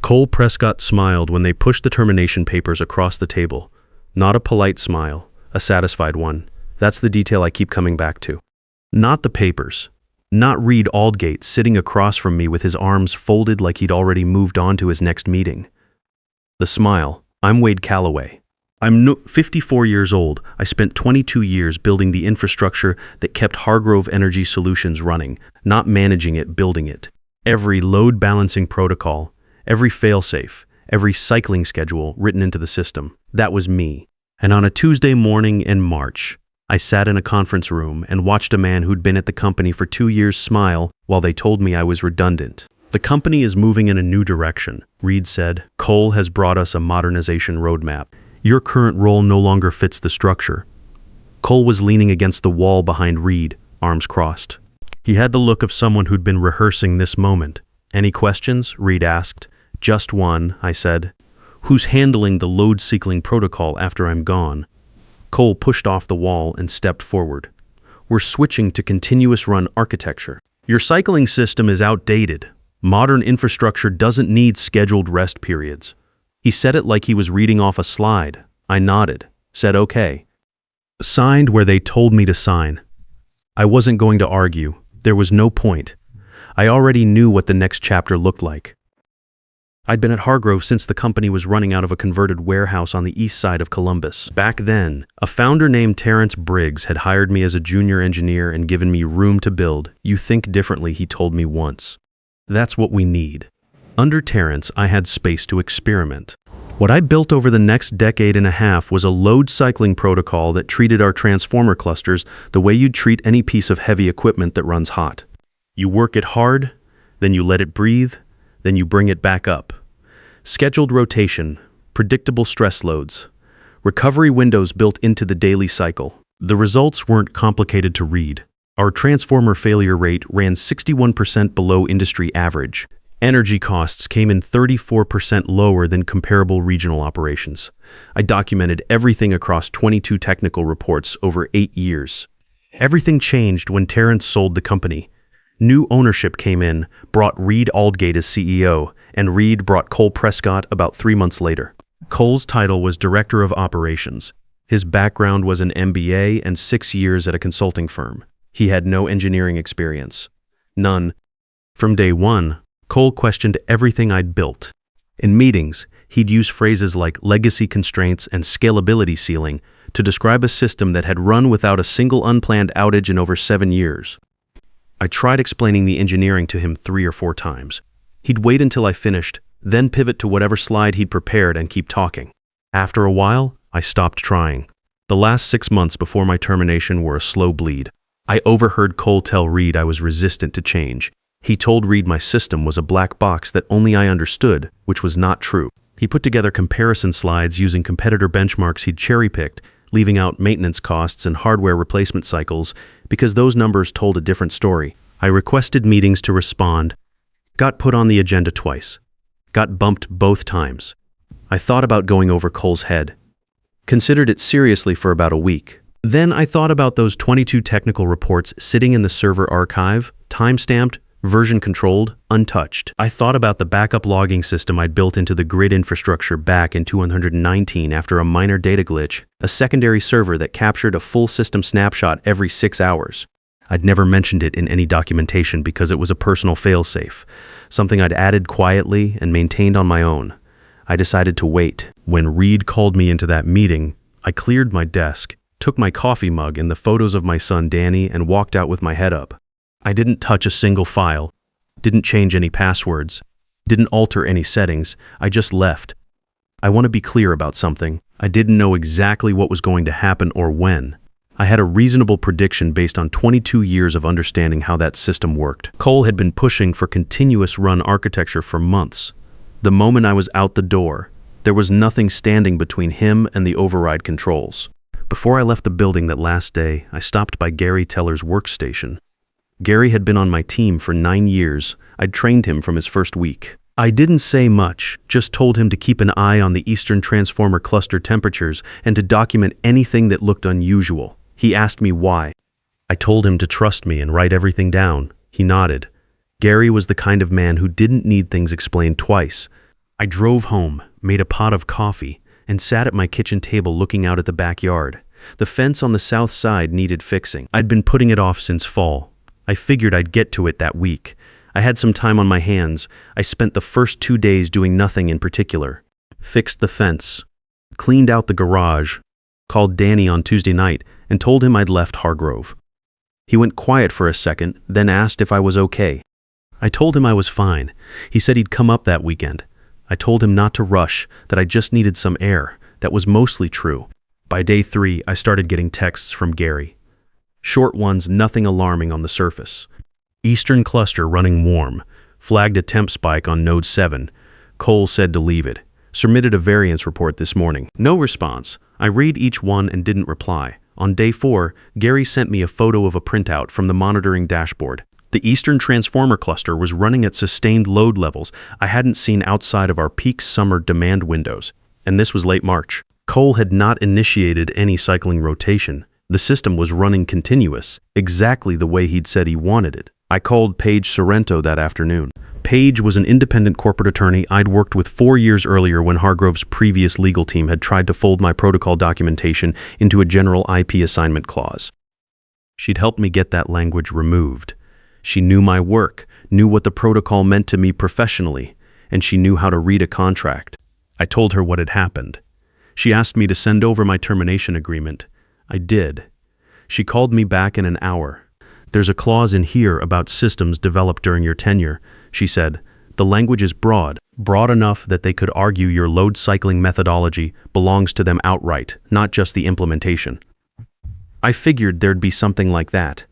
Cole Prescott smiled when they pushed the termination papers across the table. Not a polite smile, a satisfied one. That's the detail I keep coming back to. Not the papers. Not Reed Aldgate sitting across from me with his arms folded like he'd already moved on to his next meeting. The smile. I'm Wade Calloway. I'm 54 years old. I spent 22 years building the infrastructure that kept Hargrove Energy Solutions running, not managing it, building it. Every load balancing protocol, every failsafe, every cycling schedule written into the system. That was me. And on a Tuesday morning in March, I sat in a conference room and watched a man who'd been at the company for 2 years smile while they told me I was redundant. The company is moving in a new direction, Reed said. Cole has brought us a modernization roadmap. Your current role no longer fits the structure. Cole was leaning against the wall behind Reed, arms crossed. He had the look of someone who'd been rehearsing this moment. Any questions? Reed asked. Just one, I said. Who's handling the load cycling protocol after I'm gone? Cole pushed off the wall and stepped forward. We're switching to continuous run architecture. Your cycling system is outdated. Modern infrastructure doesn't need scheduled rest periods. He said it like he was reading off a slide. I nodded, said okay. Signed where they told me to sign. I wasn't going to argue. There was no point. I already knew what the next chapter looked like. I'd been at Hargrove since the company was running out of a converted warehouse on the east side of Columbus. Back then, a founder named Terrence Briggs had hired me as a junior engineer and given me room to build. You think differently, he told me once. That's what we need. Under Terrence, I had space to experiment. What I built over the next decade and a half was a load cycling protocol that treated our transformer clusters the way you'd treat any piece of heavy equipment that runs hot. You work it hard, then you let it breathe, then you bring it back up. Scheduled rotation, predictable stress loads, recovery windows built into the daily cycle. The results weren't complicated to read. Our transformer failure rate ran 61% below industry average. Energy costs came in 34% lower than comparable regional operations. I documented everything across 22 technical reports over 8 years. Everything changed when Terrence sold the company. New ownership came in, brought Reed Aldgate as CEO, and Reed brought Cole Prescott about 3 months later. Cole's title was Director of Operations. His background was an MBA and 6 years at a consulting firm. He had no engineering experience. None. From day one, Cole questioned everything I'd built. In meetings, he'd use phrases like legacy constraints and scalability ceiling to describe a system that had run without a single unplanned outage in over 7 years. I tried explaining the engineering to him 3 or 4 times. He'd wait until I finished, then pivot to whatever slide he'd prepared and keep talking. After a while, I stopped trying. The last 6 months before my termination were a slow bleed. I overheard Cole tell Reed I was resistant to change. He told Reed my system was a black box that only I understood, which was not true. He put together comparison slides using competitor benchmarks he'd cherry-picked, leaving out maintenance costs and hardware replacement cycles because those numbers told a different story. I requested meetings to respond, got put on the agenda twice, got bumped both times. I thought about going over Cole's head, considered it seriously for about a week. Then I thought about those 22 technical reports sitting in the server archive, time-stamped, version-controlled, untouched. I thought about the backup logging system I'd built into the grid infrastructure back in 2019 after a minor data glitch, a secondary server that captured a full system snapshot every 6 hours. I'd never mentioned it in any documentation because it was a personal failsafe, something I'd added quietly and maintained on my own. I decided to wait. When Reed called me into that meeting, I cleared my desk, took my coffee mug and the photos of my son Danny and walked out with my head up. I didn't touch a single file, didn't change any passwords, didn't alter any settings. I just left. I want to be clear about something. I didn't know exactly what was going to happen or when. I had a reasonable prediction based on 22 years of understanding how that system worked. Cole had been pushing for continuous run architecture for months. The moment I was out the door, there was nothing standing between him and the override controls. Before I left the building that last day, I stopped by Gary Teller's workstation. Gary had been on my team for 9 years. I'd trained him from his first week. I didn't say much, just told him to keep an eye on the Eastern Transformer cluster temperatures and to document anything that looked unusual. He asked me why. I told him to trust me and write everything down. He nodded. Gary was the kind of man who didn't need things explained twice. I drove home, made a pot of coffee, and sat at my kitchen table looking out at the backyard. The fence on the south side needed fixing. I'd been putting it off since fall. I figured I'd get to it that week. I had some time on my hands. I spent the first 2 days doing nothing in particular. Fixed the fence, cleaned out the garage, called Danny on Tuesday night, and told him I'd left Hargrove. He went quiet for a second, then asked if I was okay. I told him I was fine. He said he'd come up that weekend. I told him not to rush, that I just needed some air. That was mostly true. By day 3, I started getting texts from Gary. Short ones, nothing alarming on the surface. Eastern cluster running warm. Flagged a temp spike on node 7. Cole said to leave it. Submitted a variance report this morning. No response. I read each one and didn't reply. On day 4, Gary sent me a photo of a printout from the monitoring dashboard. The Eastern Transformer cluster was running at sustained load levels I hadn't seen outside of our peak summer demand windows, and this was late March. Cole had not initiated any cycling rotation. The system was running continuous, exactly the way he'd said he wanted it. I called Paige Sorrento that afternoon. Paige was an independent corporate attorney I'd worked with 4 years earlier when Hargrove's previous legal team had tried to fold my protocol documentation into a general IP assignment clause. She'd helped me get that language removed. She knew my work, knew what the protocol meant to me professionally, and she knew how to read a contract. I told her what had happened. She asked me to send over my termination agreement. I did. She called me back in an hour. There's a clause in here about systems developed during your tenure, she said. The language is broad enough that they could argue your load cycling methodology belongs to them outright, not just the implementation. I figured there'd be something like that.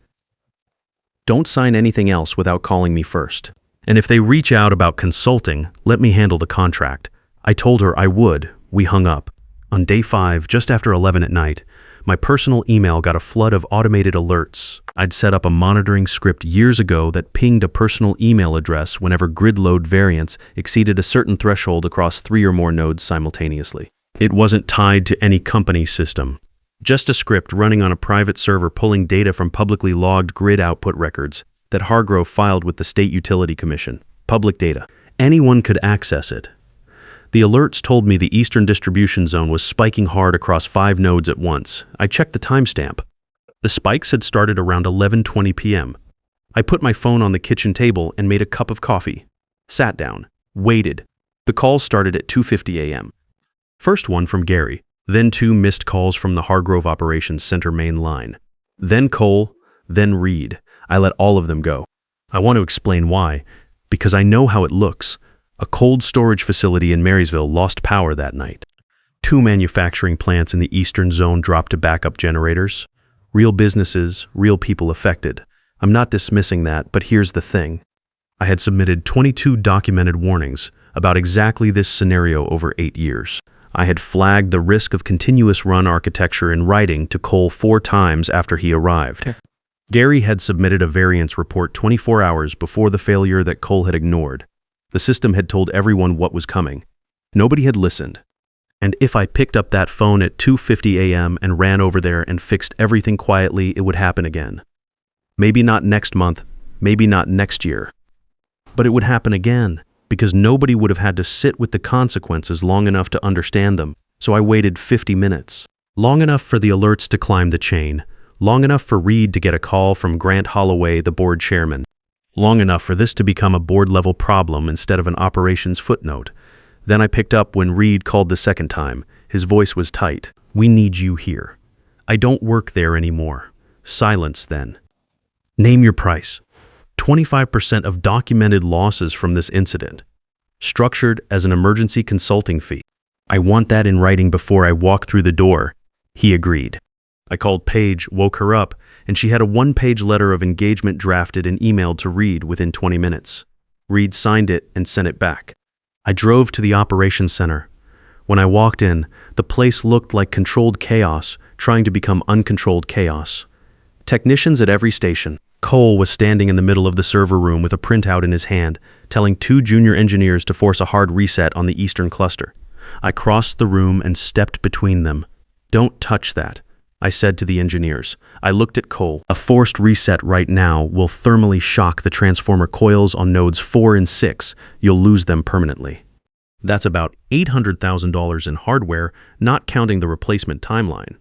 Don't sign anything else without calling me first. And if they reach out about consulting, let me handle the contract. I told her I would. We hung up. On day 5, just after 11 at night, my personal email got a flood of automated alerts. I'd set up a monitoring script years ago that pinged a personal email address whenever grid load variance exceeded a certain threshold across 3 or more nodes simultaneously. It wasn't tied to any company system. Just a script running on a private server pulling data from publicly logged grid output records that Hargrove filed with the State Utility Commission. Public data. Anyone could access it. The alerts told me the Eastern Distribution Zone was spiking hard across 5 nodes at once. I checked the timestamp. The spikes had started around 11:20 p.m. I put my phone on the kitchen table and made a cup of coffee. Sat down. Waited. The calls started at 2:50 a.m. First one from Gary. Then 2 missed calls from the Hargrove Operations Center main line. Then Cole, then Reed. I let all of them go. I want to explain why, because I know how it looks. A cold storage facility in Marysville lost power that night. 2 manufacturing plants in the Eastern Zone dropped to backup generators. Real businesses, real people affected. I'm not dismissing that, but here's the thing. I had submitted 22 documented warnings about exactly this scenario over 8 years. I had flagged the risk of continuous run architecture in writing to Cole 4 times after he arrived. Gary had submitted a variance report 24 hours before the failure that Cole had ignored. The system had told everyone what was coming. Nobody had listened. And if I picked up that phone at 2:50 a.m. and ran over there and fixed everything quietly, it would happen again. Maybe not next month, maybe not next year. But it would happen again, because nobody would have had to sit with the consequences long enough to understand them. So I waited 50 minutes. Long enough for the alerts to climb the chain. Long enough for Reed to get a call from Grant Holloway, the board chairman. Long enough for this to become a board-level problem instead of an operations footnote. Then I picked up when Reed called the second time. His voice was tight. We need you here. I don't work there anymore. Silence then. Name your price. 25% of documented losses from this incident. Structured as an emergency consulting fee. I want that in writing before I walk through the door. He agreed. I called Paige, woke her up, and she had a 1-page letter of engagement drafted and emailed to Reed within 20 minutes. Reed signed it and sent it back. I drove to the operations center. When I walked in, the place looked like controlled chaos trying to become uncontrolled chaos. Technicians at every station. Cole was standing in the middle of the server room with a printout in his hand, telling 2 junior engineers to force a hard reset on the Eastern cluster. I crossed the room and stepped between them. Don't touch that, I said to the engineers. I looked at Cole. A forced reset right now will thermally shock the transformer coils on nodes 4 and 6. You'll lose them permanently. That's about $800,000 in hardware, not counting the replacement timeline.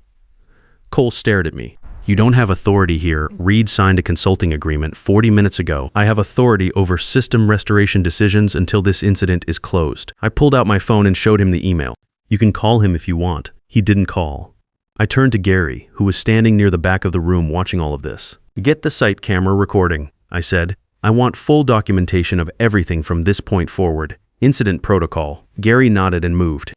Cole stared at me. You don't have authority here. Reed signed a consulting agreement 40 minutes ago. I have authority over system restoration decisions until this incident is closed. I pulled out my phone and showed him the email. You can call him if you want. He didn't call. I turned to Gary, who was standing near the back of the room watching all of this. Get the site camera recording, I said. I want full documentation of everything from this point forward. Incident protocol. Gary nodded and moved.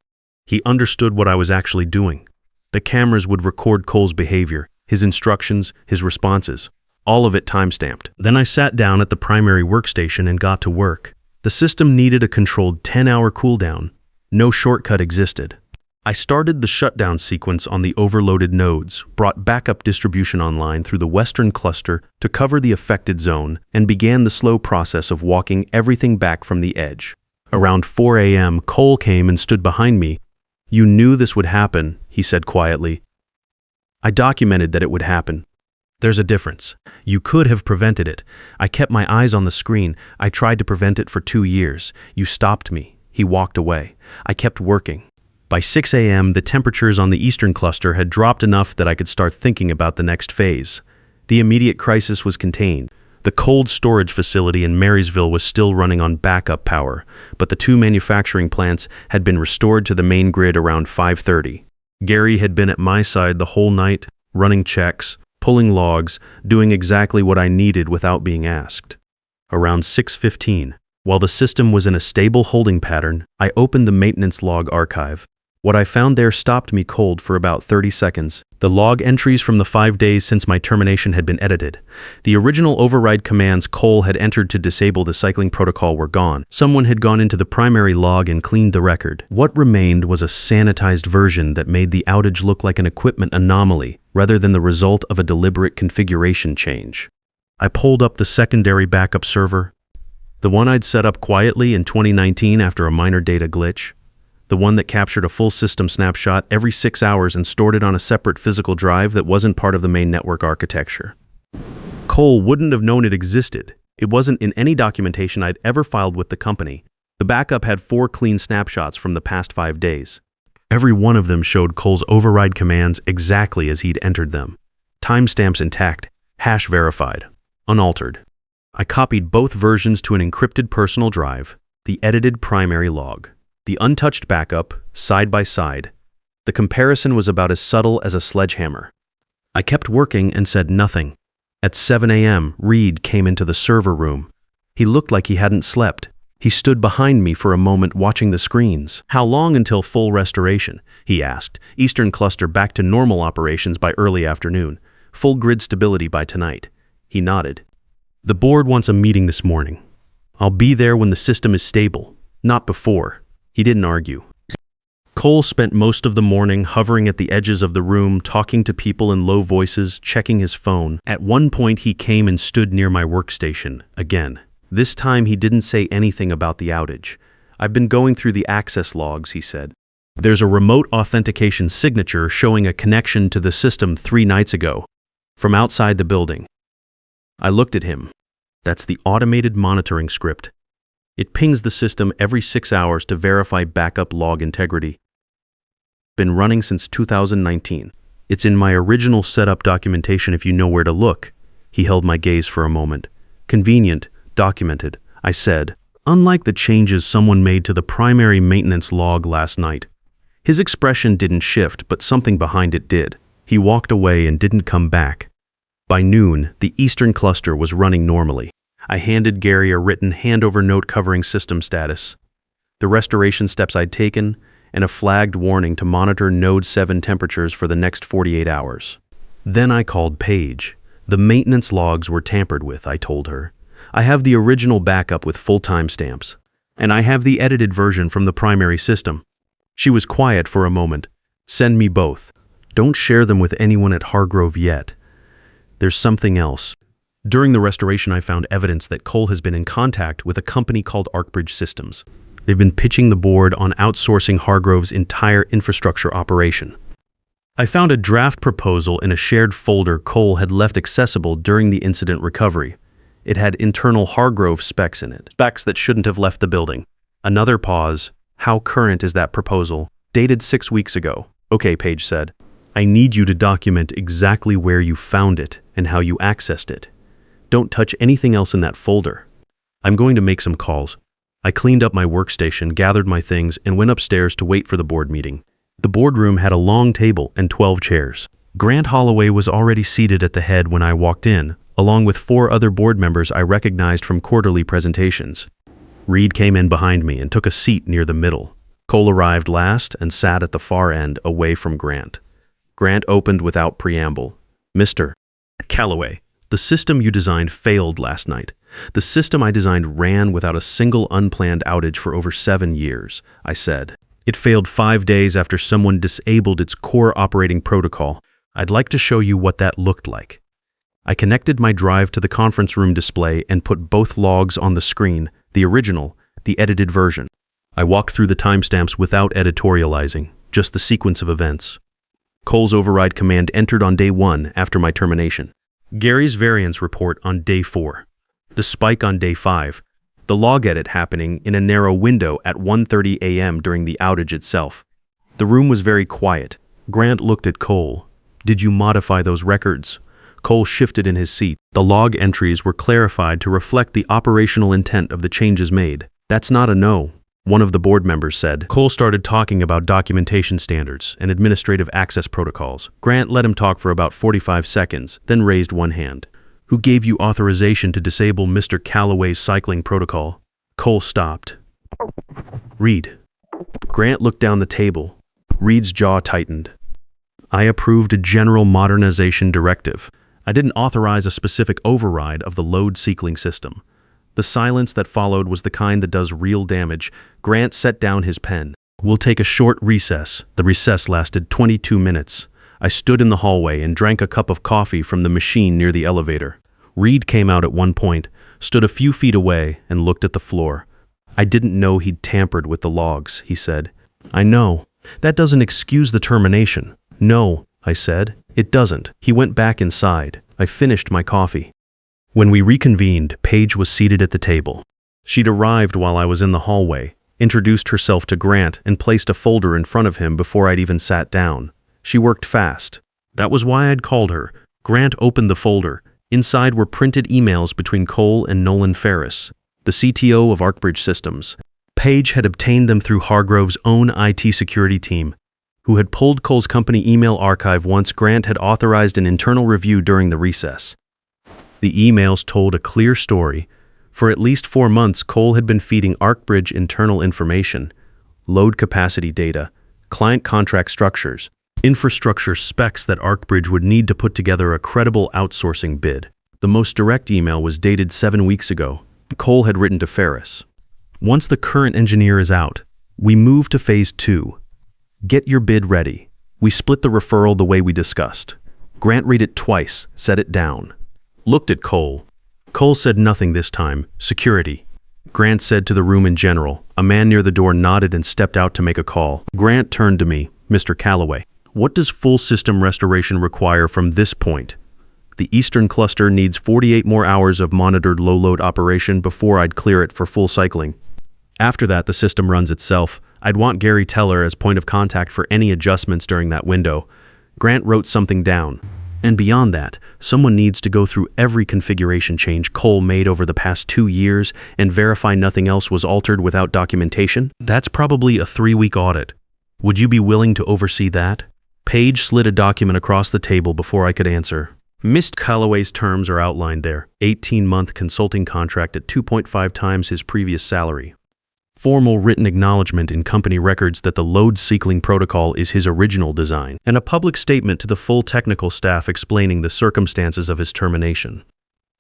He understood what I was actually doing. The cameras would record Cole's behavior, his instructions, his responses, all of it time-stamped. Then I sat down at the primary workstation and got to work. The system needed a controlled 10-hour cooldown. No shortcut existed. I started the shutdown sequence on the overloaded nodes, brought backup distribution online through the western cluster to cover the affected zone, and began the slow process of walking everything back from the edge. Around 4 a.m., Cole came and stood behind me. You knew this would happen, he said quietly. I documented that it would happen. There's a difference. You could have prevented it. I kept my eyes on the screen. I tried to prevent it for 2 years. You stopped me. He walked away. I kept working. By 6 a.m., the temperatures on the eastern cluster had dropped enough that I could start thinking about the next phase. The immediate crisis was contained. The cold storage facility in Marysville was still running on backup power, but the 2 manufacturing plants had been restored to the main grid around 5:30. Gary had been at my side the whole night, running checks, pulling logs, doing exactly what I needed without being asked. Around 6:15, while the system was in a stable holding pattern, I opened the maintenance log archive. What I found there stopped me cold for about 30 seconds. The log entries from the 5 days since my termination had been edited. The original override commands Cole had entered to disable the cycling protocol were gone. Someone had gone into the primary log and cleaned the record. What remained was a sanitized version that made the outage look like an equipment anomaly rather than the result of a deliberate configuration change. I pulled up the secondary backup server, the one I'd set up quietly in 2019 after a minor data glitch. The one that captured a full system snapshot every 6 hours and stored it on a separate physical drive that wasn't part of the main network architecture. Cole wouldn't have known it existed. It wasn't in any documentation I'd ever filed with the company. The backup had 4 clean snapshots from the past 5 days. Every one of them showed Cole's override commands exactly as he'd entered them. Timestamps intact, hash verified, unaltered. I copied both versions to an encrypted personal drive, the edited primary log. The untouched backup, side by side. The comparison was about as subtle as a sledgehammer. I kept working and said nothing. At 7 a.m., Reed came into the server room. He looked like he hadn't slept. He stood behind me for a moment watching the screens. How long until full restoration? He asked. Eastern cluster back to normal operations by early afternoon. Full grid stability by tonight. He nodded. The board wants a meeting this morning. I'll be there when the system is stable, not before. He didn't argue. Cole spent most of the morning hovering at the edges of the room, talking to people in low voices, checking his phone. At one point, he came and stood near my workstation, again. This time, he didn't say anything about the outage. I've been going through the access logs, he said. There's a remote authentication signature showing a connection to the system 3 nights ago, from outside the building. I looked at him. That's the automated monitoring script. It pings the system every 6 hours to verify backup log integrity. Been running since 2019. It's in my original setup documentation if you know where to look. He held my gaze for a moment. Convenient, documented, I said, unlike the changes someone made to the primary maintenance log last night. His expression didn't shift, but something behind it did. He walked away and didn't come back. By noon, the eastern cluster was running normally. I handed Gary a written handover note covering system status, the restoration steps I'd taken, and a flagged warning to monitor Node 7 temperatures for the next 48 hours. Then I called Paige. The maintenance logs were tampered with, I told her. I have the original backup with full timestamps, and I have the edited version from the primary system. She was quiet for a moment. Send me both. Don't share them with anyone at Hargrove yet. There's something else. During the restoration, I found evidence that Cole has been in contact with a company called Arcbridge Systems. They've been pitching the board on outsourcing Hargrove's entire infrastructure operation. I found a draft proposal in a shared folder Cole had left accessible during the incident recovery. It had internal Hargrove specs in it, specs that shouldn't have left the building. Another pause. How current is that proposal? Dated 6 weeks ago. Okay, Paige said. I need you to document exactly where you found it and how you accessed it. Don't touch anything else in that folder. I'm going to make some calls. I cleaned up my workstation, gathered my things, and went upstairs to wait for the board meeting. The boardroom had a long table and 12 chairs. Grant Holloway was already seated at the head when I walked in, along with 4 other board members I recognized from quarterly presentations. Reed came in behind me and took a seat near the middle. Cole arrived last and sat at the far end, away from Grant. Grant opened without preamble. Mr. Calloway, the system you designed failed last night. The system I designed ran without a single unplanned outage for over 7 years, I said. It failed 5 days after someone disabled its core operating protocol. I'd like to show you what that looked like. I connected my drive to the conference room display and put both logs on the screen, the original, the edited version. I walked through the timestamps without editorializing, just the sequence of events. Cole's override command entered on day 1 after my termination. Gary's variance report on day 4. The spike on day 5. The log edit happening in a narrow window at 1:30 a.m. during the outage itself. The room was very quiet. Grant looked at Cole. Did you modify those records? Cole shifted in his seat. The log entries were clarified to reflect the operational intent of the changes made. That's not a no, one of the board members said. Cole started talking about documentation standards and administrative access protocols. Grant let him talk for about 45 seconds, then raised one hand. Who gave you authorization to disable Mr. Calloway's cycling protocol? Cole stopped. Reed. Grant looked down the table. Reed's jaw tightened. I approved a general modernization directive. I didn't authorize a specific override of the load cycling system. The silence that followed was the kind that does real damage. Grant set down his pen. We'll take a short recess. The recess lasted 22 minutes. I stood in the hallway and drank a cup of coffee from the machine near the elevator. Reed came out at one point, stood a few feet away, and looked at the floor. I didn't know he'd tampered with the logs, he said. I know. That doesn't excuse the termination. No, I said. It doesn't. He went back inside. I finished my coffee. When we reconvened, Paige was seated at the table. She'd arrived while I was in the hallway, introduced herself to Grant, and placed a folder in front of him before I'd even sat down. She worked fast. That was why I'd called her. Grant opened the folder. Inside were printed emails between Cole and Nolan Ferris, the CTO of ArcBridge Systems. Paige had obtained them through Hargrove's own IT security team, who had pulled Cole's company email archive once Grant had authorized an internal review during the recess. The emails told a clear story. For at least 4 months, Cole had been feeding ArcBridge internal information, load capacity data, client contract structures, infrastructure specs that ArcBridge would need to put together a credible outsourcing bid. The most direct email was dated 7 weeks ago. Cole had written to Ferris. Once the current engineer is out, we move to phase 2. Get your bid ready. We split the referral the way we discussed. Grant read it twice, set it down. Looked at Cole. Cole said nothing this time. Security. Grant said to the room in general. A man near the door nodded and stepped out to make a call. Grant turned to me. Mr. Calloway. What does full system restoration require from this point? The Eastern cluster needs 48 more hours of monitored low-load operation before I'd clear it for full cycling. After that, the system runs itself. I'd want Gary Teller as point of contact for any adjustments during that window. Grant wrote something down. And beyond that, someone needs to go through every configuration change Cole made over the past 2 years and verify nothing else was altered without documentation. That's probably a 3-week audit. Would you be willing to oversee that? Paige slid a document across the table before I could answer. Mr. Calloway's terms are outlined there. 18-month consulting contract at 2.5 times his previous salary. Formal written acknowledgement in company records that the load cycling protocol is his original design, and a public statement to the full technical staff explaining the circumstances of his termination.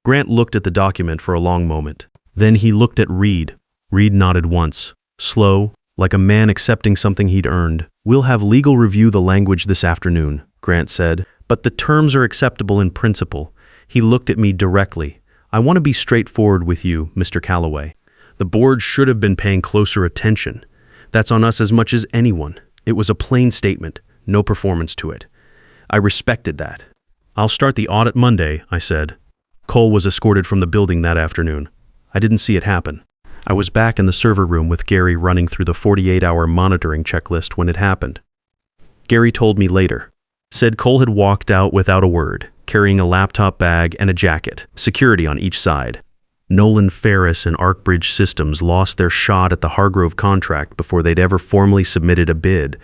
Grant looked at the document for a long moment. Then he looked at Reed. Reed nodded once. Slow, like a man accepting something he'd earned. We'll have legal review the language this afternoon, Grant said, but the terms are acceptable in principle. He looked at me directly. I want to be straightforward with you, Mr. Calloway. The board should have been paying closer attention. That's on us as much as anyone. It was a plain statement, no performance to it. I respected that. I'll start the audit Monday, I said. Cole was escorted from the building that afternoon. I didn't see it happen. I was back in the server room with Gary running through the 48-hour monitoring checklist when it happened. Gary told me later. Said Cole had walked out without a word, carrying a laptop bag and a jacket, security on each side. Nolan Ferris and Arcbridge Systems lost their shot at the Hargrove contract before they'd ever formally submitted a bid.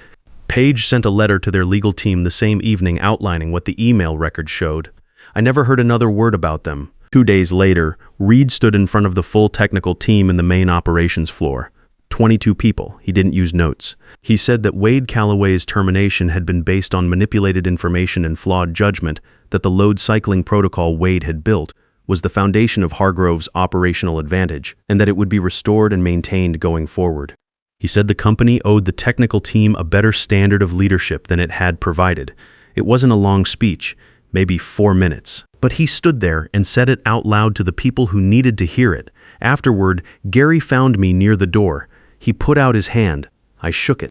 Page sent a letter to their legal team the same evening outlining what the email record showed. I never heard another word about them. 2 days later, Reed stood in front of the full technical team in the main operations floor. 22 people. He didn't use notes. He said that Wade Calloway's termination had been based on manipulated information and flawed judgment, that the load cycling protocol Wade had built was the foundation of Hargrove's operational advantage, and that it would be restored and maintained going forward. He said the company owed the technical team a better standard of leadership than it had provided. It wasn't a long speech, maybe 4 minutes, but he stood there and said it out loud to the people who needed to hear it. Afterward, Gary found me near the door. He put out his hand. I shook it.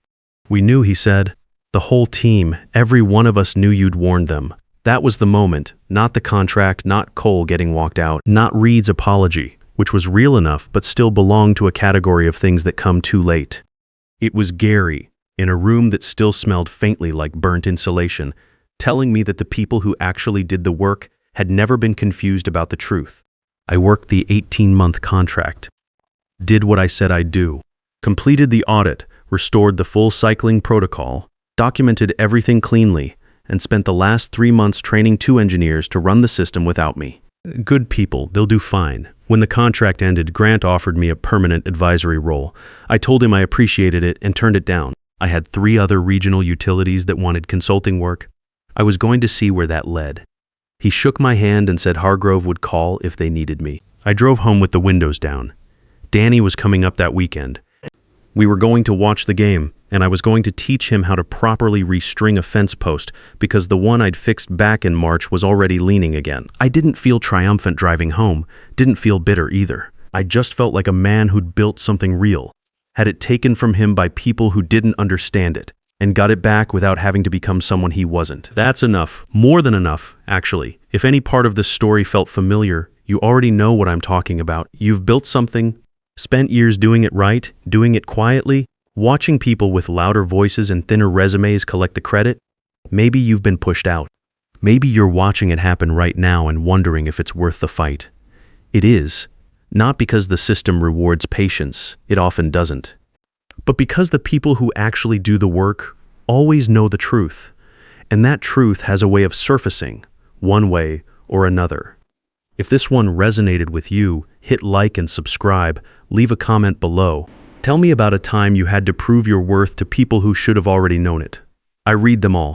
"We knew," he said. "The whole team, every one of us knew you'd warned them." That was the moment, not the contract, not Cole getting walked out, not Reed's apology, which was real enough but still belonged to a category of things that come too late. It was Gary, in a room that still smelled faintly like burnt insulation, telling me that the people who actually did the work had never been confused about the truth. I worked the 18-month contract, did what I said I'd do, completed the audit, restored the full cycling protocol, documented everything cleanly, and spent the last 3 months training 2 engineers to run the system without me. Good people, they'll do fine. When the contract ended, Grant offered me a permanent advisory role. I told him I appreciated it and turned it down. I had 3 other regional utilities that wanted consulting work. I was going to see where that led. He shook my hand and said Hargrove would call if they needed me. I drove home with the windows down. Danny was coming up that weekend. We were going to watch the game, and I was going to teach him how to properly restring a fence post because the one I'd fixed back in March was already leaning again. I didn't feel triumphant driving home, didn't feel bitter either. I just felt like a man who'd built something real, had it taken from him by people who didn't understand it, and got it back without having to become someone he wasn't. That's enough. More than enough, actually. If any part of this story felt familiar, you already know what I'm talking about. You've built something, spent years doing it right, doing it quietly, watching people with louder voices and thinner resumes collect the credit. Maybe you've been pushed out. Maybe you're watching it happen right now and wondering if it's worth the fight. It is. Not because the system rewards patience, it often doesn't, but because the people who actually do the work always know the truth, and that truth has a way of surfacing, one way or another. If this one resonated with you, hit like and subscribe, leave a comment below. Tell me about a time you had to prove your worth to people who should have already known it. I read them all.